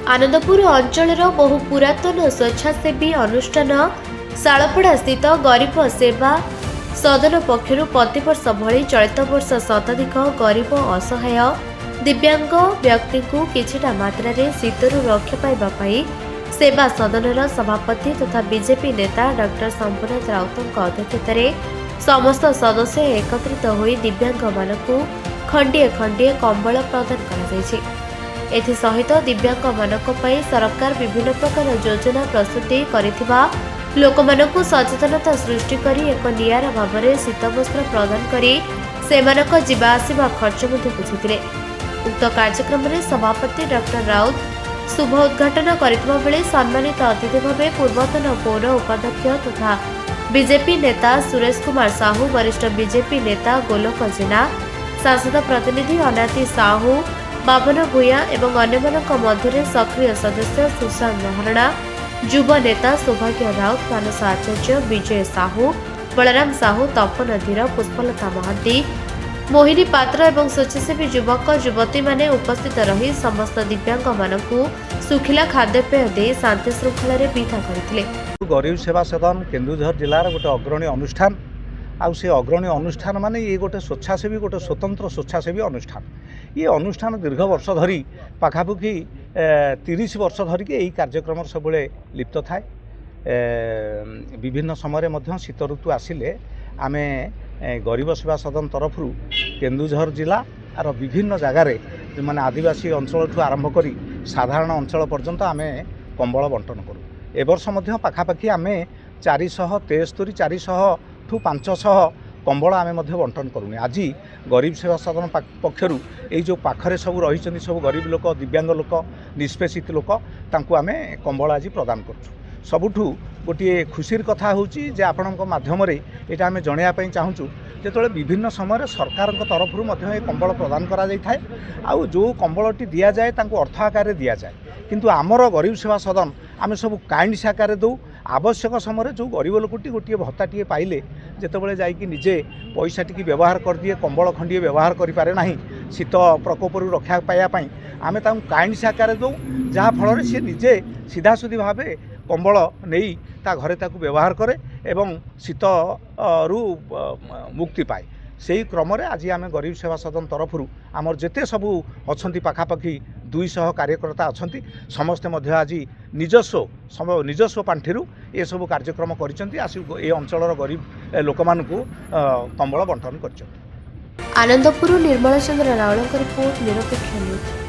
आनंदपुर अंचल बहु पुरातन स्वेच्छासेवी अनुष्ठान शालपड़ा स्थित गरीब सेवा सदन पक्षर प्रतिवर्ष भली चलित वर्ष शताधिक गरीब असहाय दिव्यांग व्यक्ति को किछिटा मात्रा रे शीतरु रक्षा पाइबापी सेवा सदनर सभापति तथा बीजेपी नेता डॉक्टर शंभुनाथ राउतଙ୍କ अध्यक्षतार समस्त सदस्य एकत्रित होई दिव्यांग मानकु खंडिए खंडिए कंबल प्रदान करा एसहित दिव्यांग मानक पई सरकार विभिन्न प्रकार योजना प्रस्तुति करिथिबा लोकमानकु सचेतनता सृष्टि करी एक नियारा भावरे शीतवस्त्र प्रदान करी सेमानक जीवा आसिबा खर्च मध्ये बुझिथिले। उक्त कार्यक्रम में सभापति डॉक्टर राउत शुभ उद्घाटन करथिबा बेले सम्मानित अतिथि भावे पूर्वतन पौर उपाध्यक्ष तथा बीजेपी नेता सुरेश कुमार साहू, वरिष्ठ बीजेपी नेता गोलोक जेना, सांसद प्रतिनिधि अनाती साहू, बाबन भूया एवं अन्यମାନଙ୍କ मध्य सक्रिय सदस्य सुशांत महारणा, युव नेता सौभाग्य राउत, मानस आचार्य, विजय साहू, बलराम साहू, तपन धीर, पुष्पलता महांती, मोहिनी पात्र एवं स्वेच्छासेवी युवक युवती माने उपस्थित रही समस्त दिव्यांग मानकु सुखिला खाद्यपेय दे शांति श्रृंखला विदा करथिले। गरीब सेवा सदन केन्दुझर जिलार गोटे अग्रणी अनुष्ठान आउ से अग्रणी अनुष्ठान माने ये गोटे स्वेच्छासेवी गोटे स्वतंत्र स्वेच्छासेवी अनुष्ठान। ये अनुष्ठान दीर्घ वर्ष धरी पाखापाखि 30 वर्ष धरिकी यही कार्यक्रम सब लिप्त थाए। विभिन्न समय शीत ऋतु आसिले आमे गरीब सेवा सदन तरफ केन्दुझर जिला आर विभिन्न जगार जो मैंने आदिवासी अंचल आरंभ करी साधारण अंचल पर्यंत आमे कंबल बंटन करूँ। ए वर्ष पाखापाखि आमे 473 400 ठू 500 कंबल आमे बंटन करूँ। आज गरीब सेवा सदन पक्षर ये जो पाखरे सब रही सब गरीब लोक दिव्यांग लोक निष्पेषित लोक तांकु आमे कंबल आज प्रदान करूँ। सबुठू गोटे खुशीर कथा हूँ जे आपण माध्यम यहाँ आम जनवाई चाहूँ जो विभिन्न समय सरकार तरफ कंबल प्रदान करा जाए आउ जो कंबलटी दि जाए अर्थ आकार दि जाए किंतु आमर गरीब सेवा सदन आम सब काइंड आकार दौ आवश्यक समय जो गरीब लोकटी गोटे भत्ताटे पाइले जितेबाला जाकि निजे पैसा टी व्यवहार कर दिए कंबल खंडिए व्यवहार करें ना शीत प्रकोपर रक्षा पाइबापी आम काइंड आकार दौ जहाँफल सी निजे सीधासीधी भाव कंबल नहीं ता घरे ताकू व्यवहार करे एवं शीत रु मुक्ति पाए। से क्रम आज आम गरीब सेवा सदन तरफ आमर जेते सबू अच्छा पाखापाखि 200 कार्यकर्ता अच्छा समस्ते आज निजस्व पांठि ये सब कार्यक्रम कर अंचल गरीब लोक मानू कंबल बंटन कर। आनंदपुर निर्मल चंद्र रावल रिपोर्ट निरपेक्ष न्यूज।